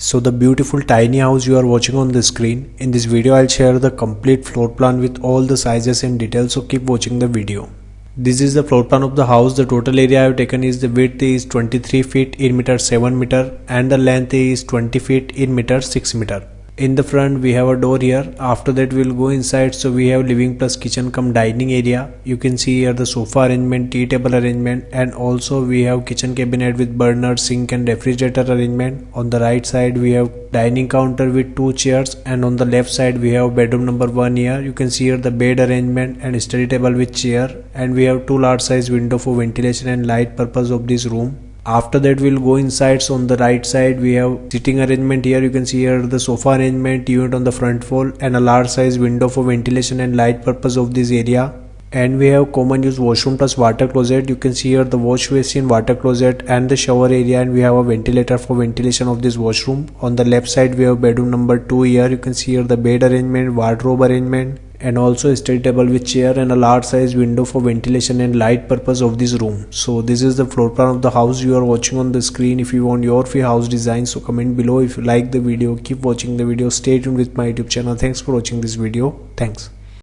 So the beautiful tiny house you are watching on the screen, in this video I'll share the complete floor plan with all the sizes and details, so keep watching the video. This is the floor plan of the house. The total area I have taken is the width is 23 feet in meter 7 meter and the length is 20 feet in meter 6 meter. In the front we have a door here. After that we'll go inside. So we have living plus kitchen come dining area. You can see here the sofa arrangement, tea table arrangement, and also we have kitchen cabinet with burner, sink and refrigerator arrangement. On the right side we have dining counter with 2 chairs, and on the left side we have bedroom number 1 here. You can see here the bed arrangement and study table with chair, and we have 2 large size window for ventilation and light purpose of this room. After that we'll go inside. So on the right side we have sitting arrangement here. You can see here the sofa arrangement, unit on the front wall, and a large size window for ventilation and light purpose of this area. And we have common use washroom plus water closet. You can see here the wash basin, water closet and the shower area, and we have a ventilator for ventilation of this washroom. On the left side we have bedroom number 2 here. You can see here the bed arrangement, wardrobe arrangement, and also a study table with chair and a large size window for ventilation and light purpose of this room. So this is the floor plan of the house you are watching on the screen. If you want your free house design, so comment below. If you like the video, keep watching the video. Stay tuned with my YouTube channel. Thanks for watching this video. Thanks.